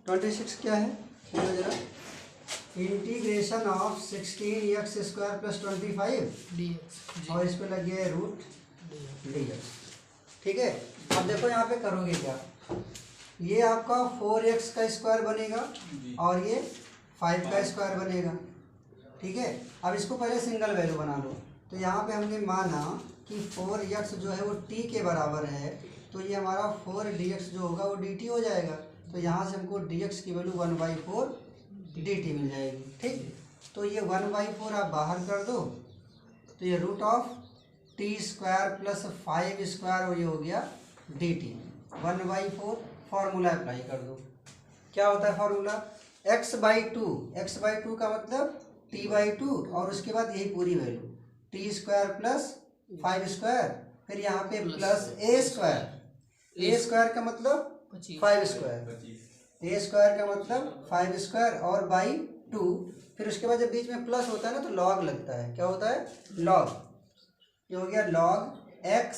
26 क्या है जरा, integration of 16x² plus 25 dx और इस पे लग गया रूट dx। ठीक है, अब देखो यहाँ पे करोगे क्या, ये आपका 4x का स्क्वायर बनेगा और ये 5 का स्क्वायर बनेगा। ठीक है, अब इसको पहले सिंगल वैल्यू बना लो। तो यहाँ पे हमने माना कि 4x जो है वो t के बराबर है, तो ये हमारा 4dx जो होगा वो dt हो जाएगा। तो यहाँ से हमको dx की वैल्यू 1/4 dt मिल जाएगी। ठीक, तो ये 1/4 आप बाहर कर दो, तो ये रूट ऑफ t² प्लस 5² और ये हो गया dt 1/4। फार्मूला अप्लाई कर दो, क्या होता है फार्मूला, x/2 का मतलब t/2 और उसके बाद यही पूरी वैल्यू t² प्लस 5², फिर यहाँ पे प्लस a² का मतलब 5², a² का मतलब 5² और बाई 2, फिर उसके बाद जब बीच में प्लस होता है ना तो लॉग लगता है। क्या होता है, लॉग। ये हो गया log x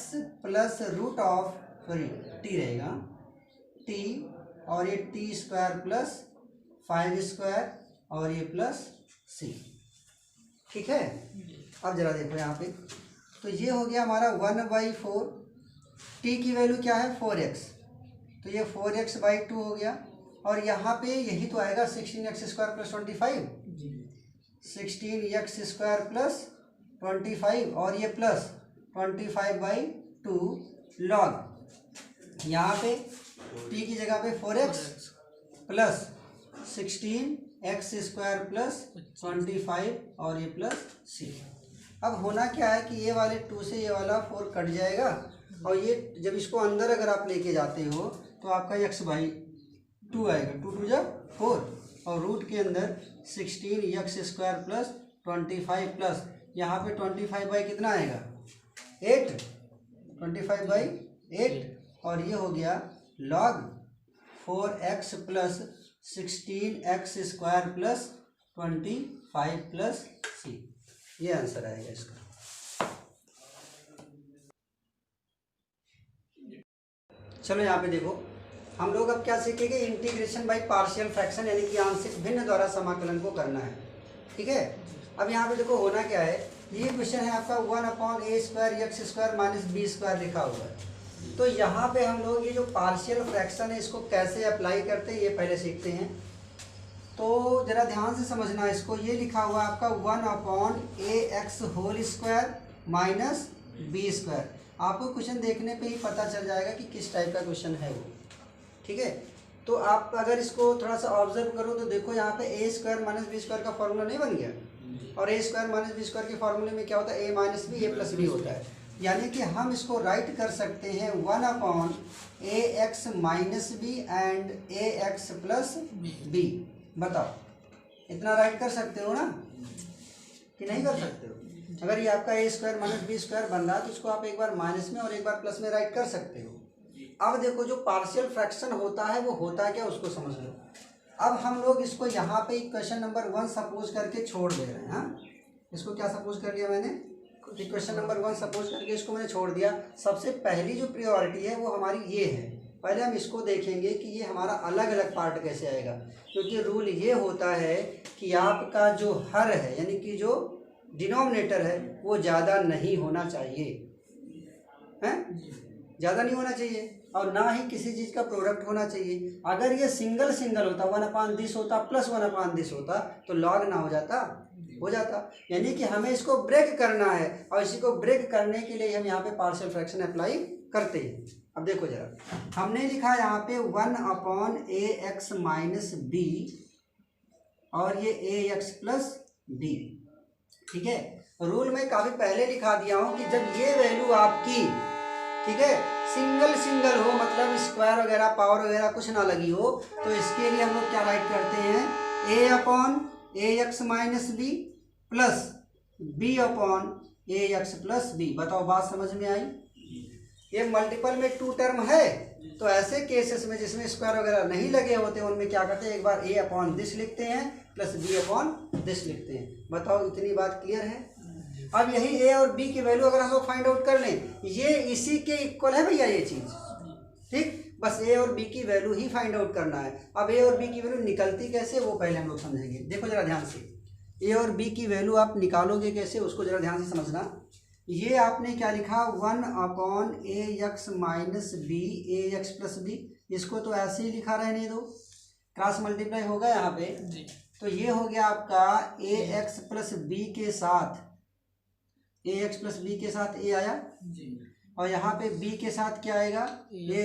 plus root of sorry t रहेगा t और ये t² प्लस 5² और ये प्लस c। ठीक है, अब जरा देखो यहाँ पे, तो ये हो गया हमारा 1/4, t की वैल्यू क्या है 4x, तो ये 4x/2 हो गया और यहाँ पे यही तो आएगा 16x² प्लस 25, 16x² प्लस 25 और ये प्लस 25/2 लॉग, यहाँ पे t की जगह पे 4x प्लस 16x² प्लस 25 और ये प्लस c। अब होना क्या है कि ये वाले 2 से ये वाला 4 कट जाएगा और ये जब इसको अंदर अगर आप लेके जाते हो तो आपका x/2 आएगा, 2 2 जा 4 और रूट के अंदर 16x² प्लस 25 प्लस यहाँ पे 25 बाई कितना आएगा 8, 25/8 और ये हो गया log 4x plus 16x² plus 25 plus c। ये आंसर आएगा इसका। चलो यहाँ पे देखो, हम लोग अब क्या सीखेंगे, इंटीग्रेशन बाय पार्शियल फ्रैक्शन यानी कि आंशिक भिन्न द्वारा समाकलन को करना है। ठीक है, अब यहाँ पे देखो होना क्या है, ये क्वेश्चन है आपका 1/a² x² माइनस b² लिखा हुआ है। तो यहाँ पे हम लोग ये जो पार्शियल फ्रैक्शन है इसको कैसे अप्लाई करते हैं ये पहले सीखते हैं। तो जरा ध्यान से समझना इसको, ये लिखा हुआ है आपका 1/ax² माइनस b²। आपको क्वेश्चन देखने पे ही पता चल जाएगा कि किस टाइप का क्वेश्चन है वो। ठीक है, तो आप अगर इसको थोड़ा सा ऑब्जर्व करो तो देखो यहाँ पे a² माइनस b² का फॉर्मूला नहीं बन गया, और a² माइनस b² के फॉर्मूले में क्या होता है, a minus B a plus B होता है। यानी कि हम इसको राइट कर सकते हैं 1/ax minus B and ax plus B. बताओ, इतना राइट कर सकते हो ना कि नहीं कर सकते हो? अगर ये आपका a² माइनस b² बन रहा है तो इसको आप एक बार माइनस में और एक बार प्लस में राइट कर सकते हो। अब देखो जो पार्शियल फ्रैक्शन होता है वो होता है क्या, उसको समझ लो। अब हम लोग इसको यहाँ पे क्वेश्चन नंबर 1 सपोज करके छोड़ दे रहे हैं। हाँ, इसको क्या सपोज कर लिया मैंने, क्वेश्चन नंबर 1 सपोज करके इसको मैंने छोड़ दिया। सबसे पहली जो प्रायोरिटी है वो हमारी ये है, पहले हम इसको देखेंगे कि ये हमारा अलग अलग पार्ट कैसे आएगा, क्योंकि रूल ये होता है कि आपका जो हर है यानी कि जो डिनोमिनेटर है वो ज़्यादा नहीं होना चाहिए, हैं, ज़्यादा नहीं होना चाहिए, और ना ही किसी चीज़ का प्रोडक्ट होना चाहिए। अगर ये सिंगल सिंगल होता 1/this होता प्लस 1/this होता तो लॉग ना हो जाता, हो जाता। यानी कि हमें इसको ब्रेक करना है और इसी को ब्रेक करने के लिए हम यहाँ पे पार्शियल फ्रैक्शन अप्लाई करते हैं। अब देखो जरा, हमने लिखा यहाँ पे 1/ax माइनस बी और ये ax प्लस बी। ठीक है, रूल में काफ़ी पहले लिखा दिया हूँ कि जब ये वैल्यू आपकी, ठीक है, सिंगल सिंगल हो, मतलब स्क्वायर वगैरह पावर वगैरह कुछ ना लगी हो, तो इसके लिए हम लोग क्या राइट करते हैं, a/ax minus B plus b/ax plus B. बताओ बात समझ में आई? ये मल्टीपल में 2 टर्म है, तो ऐसे केसेस में जिसमें स्क्वायर वगैरह नहीं लगे होते उनमें क्या करते हैं, एक बार a/this लिखते हैं प्लस b/this लिखते हैं। बताओ इतनी बात क्लियर है? अब यही a और b की वैल्यू अगर हम लोग फाइंड आउट कर लें, ये इसी के इक्वल है भैया ये चीज़। ठीक, बस ए और बी की वैल्यू ही फाइंड आउट करना है। अब ए और बी की वैल्यू निकलती कैसे वो पहले हम लोग समझेंगे। देखो जरा ध्यान से, ए और बी की वैल्यू आप निकालोगे कैसे उसको जरा ध्यान से समझना। ये आपने क्या लिखा 1/ax minus B ax plus B, इसको तो ऐसे ही लिखा रहने दो, क्रॉस मल्टीप्लाई होगा यहाँ पे जी। तो ये हो गया आपका ax प्लस बी के साथ, ax प्लस बी के साथ a आया जी। और यहाँ पे b के साथ क्या आएगा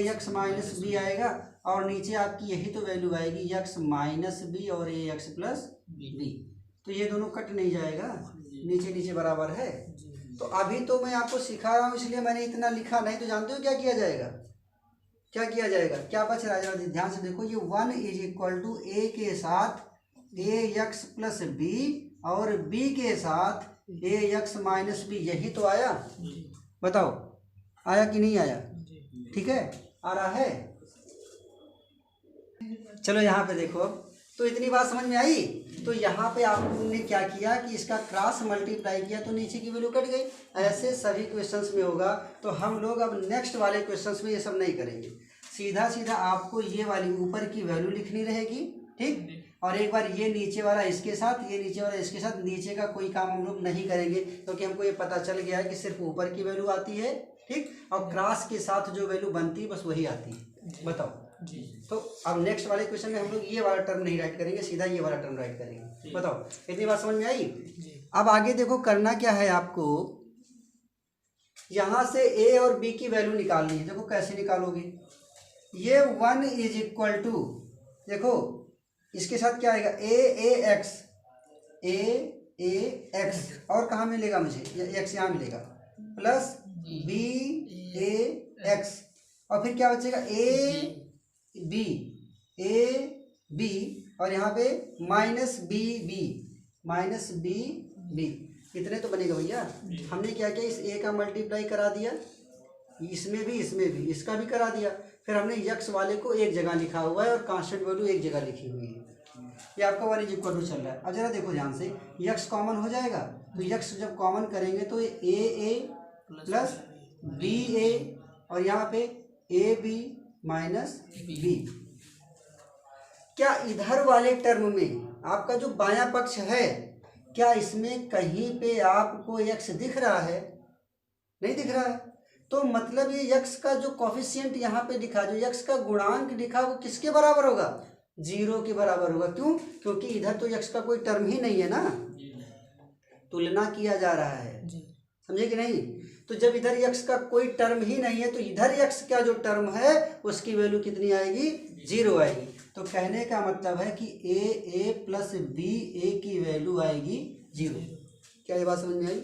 ax माइनस बी आएगा, और नीचे आपकी यही तो वैल्यू आएगी x माइनस बी और ax प्लस बी। तो ये दोनों कट नहीं जाएगा, नीचे नीचे बराबर है। तो अभी तो मैं आपको सिखा रहा हूँ इसलिए मैंने इतना लिखा, नहीं तो जानते हो क्या किया जाएगा, क्या किया जाएगा, क्या बच रहा है ध्यान से देखो। ये 1 इज इक्वल टू ए के साथ ax प्लस बी और b के साथ ax माइनस बी, यही तो आया। बताओ आया कि नहीं आया? ठीक है, आ रहा है। चलो यहाँ पे देखो, तो इतनी बात समझ में आई। तो यहाँ पे आपने क्या किया कि इसका क्रॉस मल्टीप्लाई किया तो नीचे की वैल्यू कट गई। ऐसे सभी क्वेश्चंस में होगा। तो हम लोग अब नेक्स्ट वाले क्वेश्चंस में ये सब नहीं करेंगे, सीधा सीधा आपको ये वाली ऊपर की वैल्यू लिखनी रहेगी, ठीक। और एक बार ये नीचे वाला इसके साथ, ये नीचे वाला इसके साथ, नीचे का कोई काम हम लोग नहीं करेंगे क्योंकि हमको ये पता चल गया है कि सिर्फ ऊपर की वैल्यू आती है, ठीक, और क्रॉस के साथ जो वैल्यू बनती है बस वही आती है। बताओ जी। तो अब नेक्स्ट वाले क्वेश्चन में हम लोग ये वाला टर्म नहीं राइट करेंगे, सीधा ये वाला टर्म राइट करेंगे। बताओ इतनी बात समझ में आई? अब आगे देखो करना क्या है आपको, यहाँ से a और b की वैल्यू निकालनी है। देखो कैसे निकालोगे, ये 1 इज इक्वल टू, देखो इसके साथ क्या आएगा a x, और कहाँ मिलेगा मुझे, x यहाँ मिलेगा, प्लस b x, और फिर क्या बचेगा a b और यहाँ पे माइनस b, इतने तो बनेगा भैया। हमने क्या किया, इस a का मल्टीप्लाई करा दिया, इसमें भी इसका भी करा दिया, फिर हमने यक्स वाले को एक जगह लिखा हुआ है और कांस्टेंट वैल्यू एक जगह लिखी हुई है। ये आपका 1 इज इक्वल टू चल रहा है। अब जरा देखो ध्यान से, यक्स कॉमन हो जाएगा, तो यक्स जब कॉमन करेंगे तो a प्लस b और यहाँ पे ab माइनस b। क्या इधर वाले टर्म में आपका जो बायां पक्ष है, क्या इसमें कहीं पे आपको x दिख रहा है? नहीं दिख रहा है। तो मतलब ये x का जो कोफिशिएंट यहाँ पे दिखा, जो x का गुणांक दिखा, वो किसके बराबर होगा? 0 के बराबर होगा। क्यों? क्योंकि इधर तो x का कोई टर्म ही नहीं है ना, तुलना किया जा रहा है, समझे कि नहीं? तो जब इधर x का कोई टर्म ही नहीं है तो इधर x का जो टर्म है उसकी वैल्यू कितनी आएगी? 0 आएगी। तो कहने का मतलब है कि a प्लस b a की वैल्यू आएगी 0। क्या ये बात समझ में आई?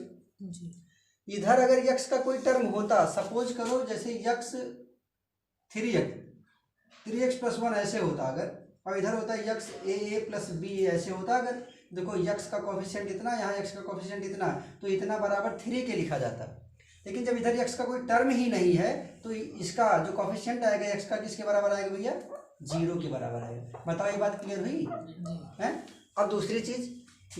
इधर अगर x का कोई टर्म होता, सपोज करो जैसे x 3x प्लस 1 ऐसे होता अगर, और इधर होता है x a प्लस b ऐसे होता अगर, देखो x का कोफिशिएंट इतना, यहाँ x का कोफिशिएंट इतना, तो इतना बराबर 3 के लिखा जाता। लेकिन जब इधर x का कोई टर्म ही नहीं है तो इसका जो कोफिशिएंट आएगा x का किसके बराबर आएगा भैया? 0 के बराबर आएगा। बताओ ये बात क्लियर हुई है? अब दूसरी चीज,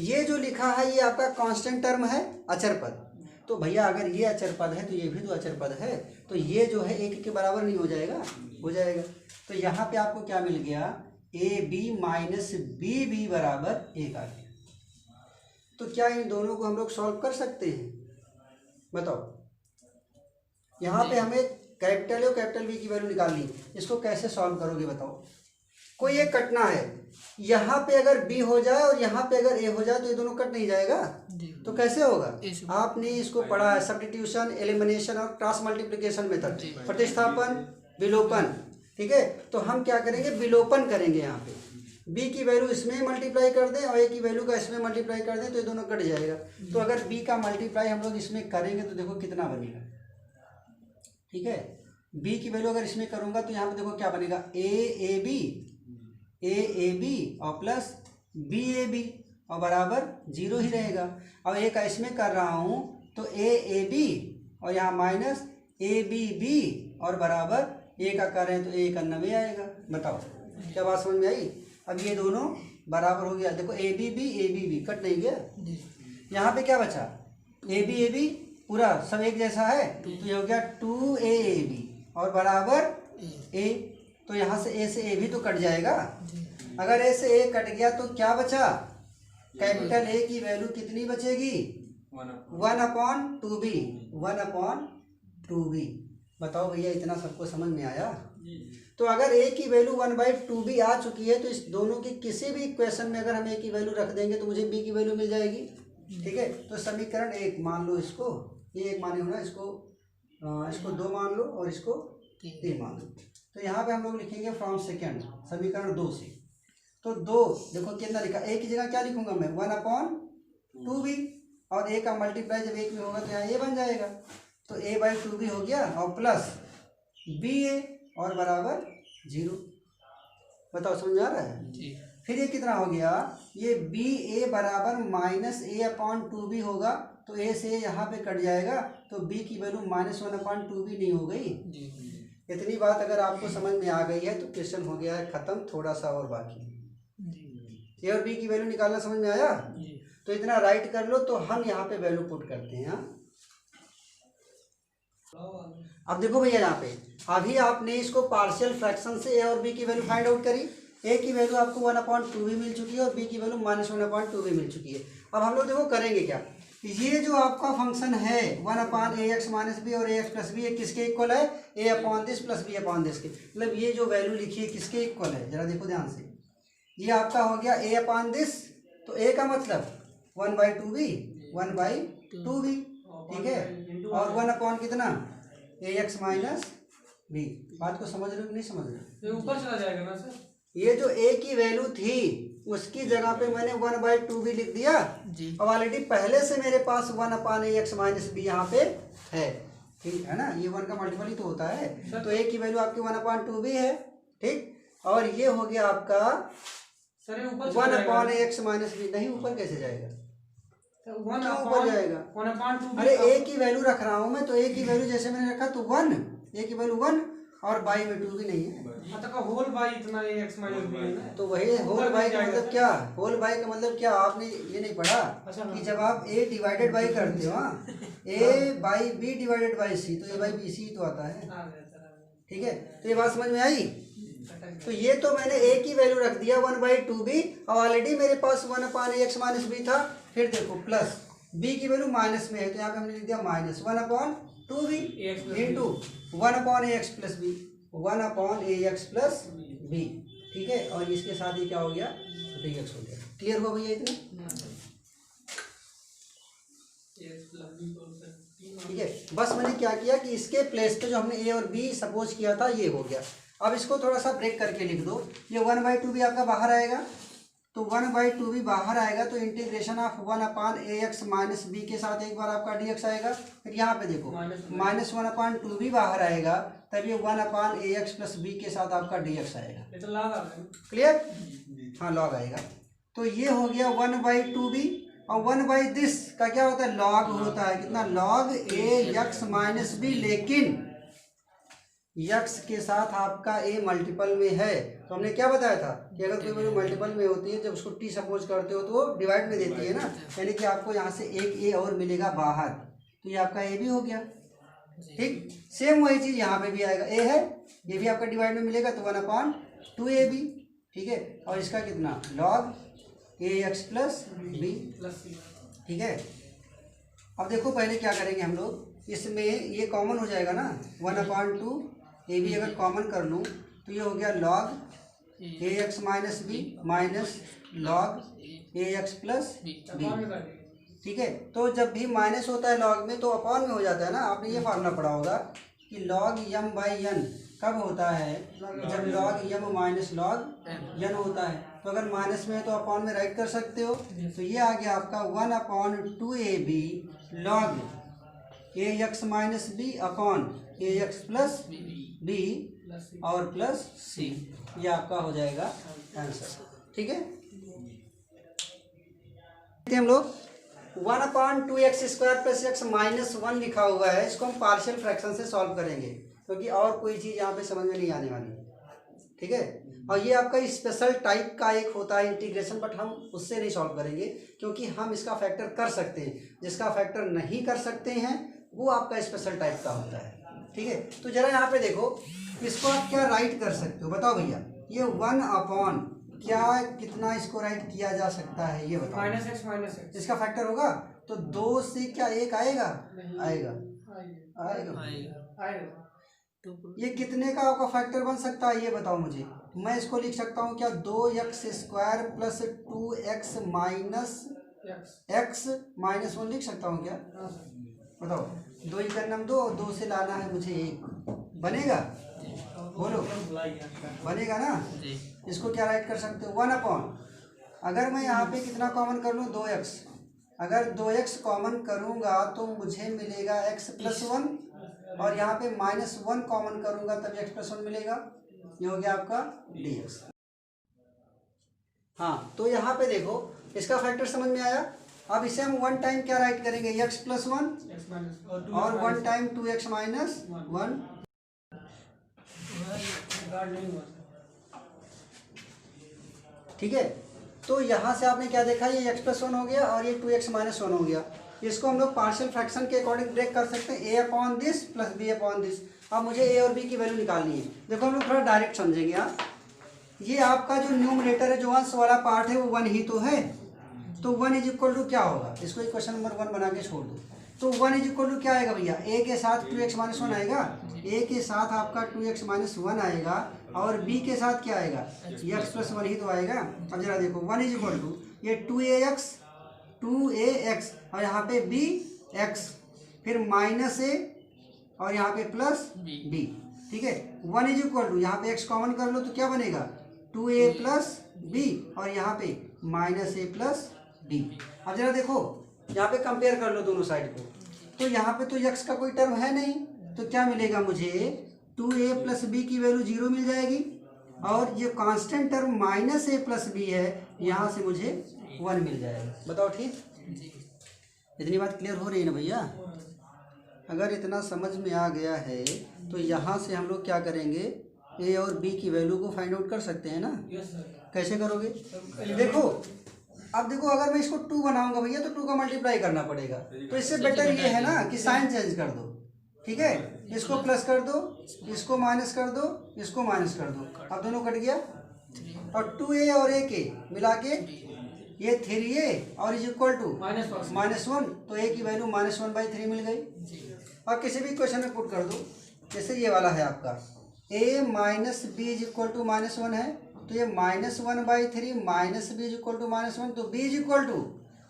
ये जो लिखा है ये आपका कांस्टेंट टर्म है, अचर पद। तो भैया अगर ये अचर पद है तो ये भी तो अचर पद है, तो ये जो है 1 के बराबर नहीं हो जाएगा? हो जाएगा। तो यहाँ पे आपको क्या मिल गया? ab माइनस b बराबर 1 आ गया। तो क्या इन दोनों को हम लोग सॉल्व कर सकते हैं? बताओ। यहाँ पे हमें कैपिटल ए और कैपिटल बी की वैल्यू निकालनी, इसको कैसे सॉल्व करोगे बताओ? कोई एक कटना है, यहाँ पे अगर b हो जाए और यहाँ पे अगर a हो जाए तो ये दोनों कट नहीं जाएगा। तो कैसे होगा? आपने इसको पढ़ा है, सब्स्टिट्यूशन, एलिमिनेशन और क्रॉस मल्टीप्लिकेशन मेथड, प्रतिस्थापन, विलोपन, ठीक है। तो हम क्या करेंगे? विलोपन करेंगे। यहाँ पे b की वैल्यू इसमें मल्टीप्लाई कर दें और a की वैल्यू का इसमें मल्टीप्लाई कर दें तो ये दोनों कट जाएगा। तो अगर b का मल्टीप्लाई हम लोग इसमें करेंगे तो देखो कितना बनेगा, ठीक है। b की वैल्यू अगर इसमें करूँगा तो यहाँ पे देखो क्या बनेगा, a b और प्लस b और बराबर 0 ही रहेगा। और एक इसमें कर रहा हूँ तो a b और यहाँ माइनस a b और बराबर a का कर रहे हैं तो a का 90 आएगा। बताओ क्या बात समझ में आई? अब ये दोनों बराबर हो गया, देखो a b कट नहीं गया। यहाँ पे क्या बचा? a b पूरा सब एक जैसा है, तो ये हो गया 2ab और बराबर a। तो यहाँ से ए भी तो कट जाएगा। अगर ए से ए कट गया तो क्या बचा, कैपिटल ए की वैल्यू कितनी बचेगी, 1/2b, 1/2b। बताओ भैया इतना सबको समझ में आया। तो अगर ए की वैल्यू 1/2b आ चुकी है तो इस दोनों की किसी भी इक्वेशन में अगर हम ए की वैल्यू रख देंगे तो मुझे बी की वैल्यू मिल जाएगी। ठीक है, तो समीकरण 1 मान लो, इसको ये 1 माने होना, इसको 2 मान लो और इसको 3 मान लो। तो यहाँ पे हम लोग लिखेंगे फ्रॉम सेकेंड, समीकरण 2 से। तो 2 देखो कितना लिखा, ए की जगह क्या लिखूंगा मैं, 1/2b, और ए का मल्टीप्लाई जब 1 में होगा तो यहाँ ए बन जाएगा। तो a/2b हो गया और प्लस ba और बराबर 0। बताओ समझ आ रहा है। फिर ये कितना हो गया, ये ba बराबर -a/2b होगा। तो a से यहाँ पे कट जाएगा तो b की वैल्यू -1/2b नहीं हो गई। इतनी बात अगर आपको समझ में आ गई है तो क्वेश्चन हो गया है खत्म, थोड़ा सा और बाकी। ए और बी की वैल्यू निकालना समझ में आया। तो इतना राइट कर लो, तो हम यहाँ पे वैल्यू पुट करते हैं। अब देखो भैया यहाँ पे अभी आपने इसको पार्शियल फ्रैक्शन से ए और बी की वैल्यू फाइंड आउट करी। ए की वैल्यू आपको 1/2b मिल चुकी है और बी की वैल्यू -1/2b मिल चुकी है। अब हम लोग देखो करेंगे क्या, ये जो आपका फंक्शन है 1/ax - b और ax + b, ये किसके इक्वल है, a/this + b/this के। मतलब ये जो वैल्यू लिखी है किसके इक्वल है, जरा देखो ध्यान से। ये आपका हो गया a/this, तो a का मतलब 1/2b, 1/2b, ठीक है। और 1/ कितना, ax - b। बात को समझ रहे हो कि नहीं समझ रहे हो, ये ऊपर चला जाएगा ना सर। ये जो a की वैल्यू थी उसकी जगह पे मैंने 1/2b लिख दिया। अब ऑलरेडी पहले से मेरे पास 1/ax - b यहाँ पे है, ठीक है ना। ये 1 का मल्टीपल ही तो होता है। तो a की वैल्यू आपकी 1/2b है, ठीक। और ये हो गया आपका सर ये ऊपर 1/ax - b। नहीं, ऊपर कैसे जाएगा, क्यों ऊपर जाएगा, 1/2b। अरे a की वैल्यू रख रहा हूँ मैं, तो a की वैल्यू जैसे मैंने रखा तो 1, a की वैल्यू 1 और बाई में 2 भी नहीं है। का होल बाई इतना ax - b है ना। तो वही होल बाई का मतलब क्या, होल बाई का मतलब क्या, आपने ये नहीं पढ़ा कि जब आप a डिवाइडेड बाई करते हो, a/b/c, तो a/bc तो आता है, ठीक है। तो ये बात समझ में आई। तो ये तो मैंने a की वैल्यू रख दिया 1/2b और ऑलरेडी मेरे पास 1/ax - b था। फिर देखो प्लस b की वैल्यू माइनस में है तो यहाँ पे हमने लिख दिया -1/2b into 1/ax + b, 1/ax + b, ठीक है। और इसके साथ ये क्या हो गया, dx हो गया। क्लियर हुआ भैया इतना, ठीक है। बस मैंने क्या किया कि इसके प्लेस पे जो हमने a और b सपोज किया था ये हो गया। अब इसको थोड़ा सा ब्रेक करके लिख दो। ये 1/2b आपका बाहर आएगा, तो 1/2b बाहर आएगा तो इंटीग्रेशन ऑफ 1/ax - b के साथ एक बार आपका dx आएगा। फिर यहाँ पे देखो -1/2b बाहर आएगा, तब ये 1/ax + b के साथ आपका dx आएगा। क्लियर, हाँ लॉग आएगा। तो ये हो गया 1/2b और 1/this का क्या होता है, लॉग होता है। कितना, लॉग ax - b, लेकिन यक्स के साथ आपका a मल्टीपल में है। तो हमने क्या बताया था कि अगर कोई वैल्यू मल्टीपल में होती है, जब उसको t सपोज करते हो तो वो डिवाइड में देती है ना, यानी कि आपको यहाँ से एक a और मिलेगा बाहर, तो ये आपका a भी हो गया, ठीक। सेम वही चीज़ यहाँ पे भी आएगा, a है, ये भी आपका डिवाइड में मिलेगा तो 1/2ab, ठीक है। और इसका कितना, log ax + b, ठीक है। अब देखो पहले क्या करेंगे हम लोग, इसमें ये कॉमन हो जाएगा ना, 1/2ab अगर कॉमन कर लूँ तो ये हो गया log ax - b minus log ax + b, ठीक है। तो जब भी माइनस होता है लॉग में तो अपॉन में हो जाता है ना। आपने ये फार्मूला पढ़ा होगा कि log m/n कब होता है, जब log m - log n होता है। तो अगर माइनस में है तो अपॉन में राइट कर सकते हो। तो ये आ गया आपका 1/2ab log ax - b upon ax + b और प्लस c, ये आपका हो जाएगा आंसर, ठीक है। हम लोग 1/2x² + x - 1 लिखा हुआ है, इसको हम पार्शियल फ्रैक्शन से सॉल्व करेंगे क्योंकि और कोई चीज़ यहाँ पे समझ में नहीं आने वाली, ठीक है। और ये आपका स्पेशल टाइप का एक होता है इंटीग्रेशन, बट हम उससे नहीं सॉल्व करेंगे क्योंकि हम इसका फैक्टर कर सकते हैं। जिसका फैक्टर नहीं कर सकते हैं वो आपका स्पेशल टाइप का होता है, ठीक है। तो जरा यहाँ पे देखो, इसको आप क्या राइट कर सकते हो बताओ भैया। ये 1 अपॉन क्या कितना इसको राइट किया जा सकता है ये बताओ। -x इसका फैक्टर होगा तो 2 से क्या 1 आएगा? आएगा। ये कितने का आपका फैक्टर बन सकता है ये बताओ मुझे। मैं इसको लिख सकता हूँ क्या 2x² plus 2x minus x minus 1 लिख सकता हूँ क्या? बताओ। 2 का नम 2 और 2 से लाना है मुझे 1, बनेगा? बोलो बनेगा ना। इसको क्या राइट कर सकते हो 1 अपॉन, अगर मैं यहाँ पे कितना कॉमन कर लूँ 2x, अगर 2x कॉमन करूँगा तो मुझे मिलेगा x प्लस 1 और यहाँ पे -1 कॉमन करूँगा तब x प्लस 1 मिलेगा। ये हो गया आपका dx। हाँ तो यहाँ पे देखो इसका फैक्टर समझ में आया। अब इसे हम 1 टाइम क्या राइट करेंगे x प्लस 1 और 1 टाइम 2x माइनस 1। ठीक है। तो यहाँ से आपने क्या देखा, ये x प्लस 1 हो गया और ये 2x माइनस 1 हो गया। इसको हम लोग पार्शियल फ्रैक्शन के अकॉर्डिंग ब्रेक कर सकते हैं, a upon this plus b upon this. अब मुझे a और b की वैल्यू निकालनी है। देखो हम लोग थोड़ा डायरेक्ट समझेंगे यहाँ। ये आपका जो न्यूमरेटर है जो अंश वाला पार्ट है वो 1 ही तो है, तो 1 इज इक्वल टू क्या होगा, इसको इक्वेशन नंबर 1 बना के छोड़ दो। तो 1 इज इक्वल टू क्या आएगा भैया, a के साथ 2x माइनस 1 आएगा, a के साथ आपका 2x माइनस 1 आएगा और b के साथ क्या आएगा x प्लस 1 ही तो आएगा। अब जरा देखो 1 इज इक्वल टू ये 2ax और यहाँ पे bx फिर माइनस a और यहाँ पे प्लस b। ठीक है। 1 इज इक्वल टू यहाँ पे x कॉमन कर लो तो क्या बनेगा 2a प्लस b और यहाँ पे माइनस a प्लस d। अब जरा देखो यहाँ पे कंपेयर कर लो दोनों साइड को, तो यहाँ पे तो x का कोई टर्म है नहीं, तो क्या मिलेगा मुझे 2a प्लस b की वैल्यू 0 मिल जाएगी और ये constant term minus a plus b है, यहाँ से मुझे 1 मिल जाएगा। बताओ ठीक, इतनी बात क्लियर हो रही है ना भैया। अगर इतना समझ में आ गया है तो यहाँ से हम लोग क्या करेंगे a और b की वैल्यू को फाइंड आउट कर सकते हैं ना। कैसे करोगे, देखो अब देखो अगर मैं इसको 2 बनाऊंगा भैया तो 2 का मल्टीप्लाई करना पड़ेगा, तो इससे बेटर ये है ना कि साइन चेंज कर दो। ठीक है, इसको प्लस कर दो, इसको माइनस कर दो, इसको माइनस कर दो, अब दोनों कट गया और 2a और a के मिला के ये 3a और इज इक्वल टू -1, तो a की वैल्यू -1/3 मिल गई। अब किसी भी क्वेश्चन में पुट कर दो, जैसे ये वाला है आपका a minus b is equal to -1 है, तो ये -1/3 minus b is equal to -1, तो b is equal to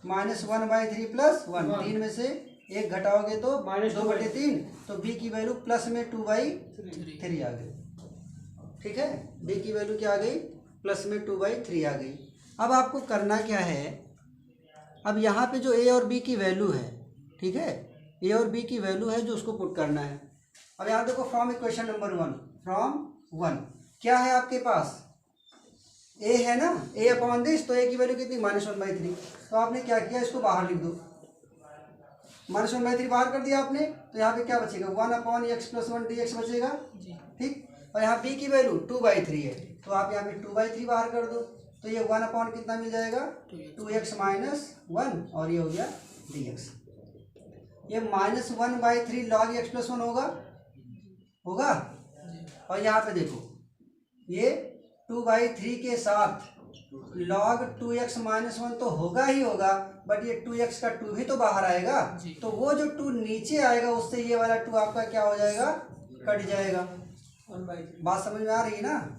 -1/3 plus 1, 3 में से 1 घटाओगे तो 2/3, तो b की वैल्यू प्लस में 2/3 आ गई। ठीक है, b की वैल्यू क्या आ गई प्लस में 2/3 आ गई। अब आपको करना क्या है, अब यहाँ पे जो a और b की वैल्यू है, ठीक है, a और b की वैल्यू है जो उसको पुट करना है। अब यहाँ देखो फ्रॉम इक्वेशन नंबर 1, फ्रॉम 1 क्या है आपके पास a है ना, a अपॉन दिस, तो a की वैल्यू कितनी -1/3, तो आपने क्या किया इसको बाहर लिख दो, -1/3 बाहर कर दिया आपने, तो यहाँ पे क्या बचेगा 1 अपॉन x प्लस 1 dx बचेगा। ठीक, और यहाँ b की वैल्यू 2/3 है, तो आप यहाँ पे 2/3 बाहर कर दो, तो ये 1 अपॉन कितना मिल जाएगा 2x माइनस 1 और ये हो गया dx। ये -1/3 log x प्लस 1 होगा। और यहाँ पे देखो ये 2/3 के साथ log 2x माइनस 1 तो होगा ही होगा, बट ये 2x का 2 भी तो बाहर आएगा, तो वो जो 2 नीचे आएगा उससे ये वाला 2 आपका क्या हो जाएगा, कट जाएगा। बात समझ में आ रही है ना।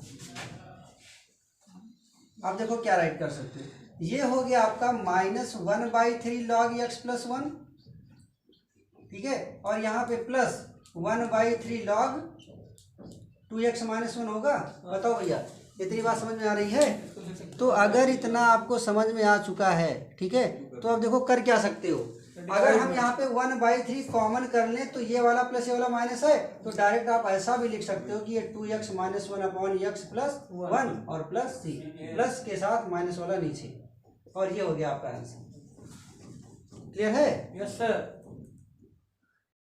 अब देखो क्या राइट कर सकते हो, ये हो गया आपका -1/3 log x प्लस 1, ठीक है, और यहाँ पे प्लस 1/3 log 2x माइनस 1 होगा। बताओ भैया इतनी बात समझ में आ रही है। तो अगर इतना आपको समझ में आ चुका है, ठीक है, तो अब देखो कर क्या सकते हो, अगर हम यहाँ पे 1/3 कॉमन कर लें तो ये वाला प्लस ये वाला माइनस है, तो डायरेक्ट आप ऐसा भी लिख सकते हो कि ये 2x minus 1 upon x plus 1 और प्लस c, प्लस के साथ माइनस वाला नीचे, और ये हो गया आपका आंसर। क्लियर है? Yes sir.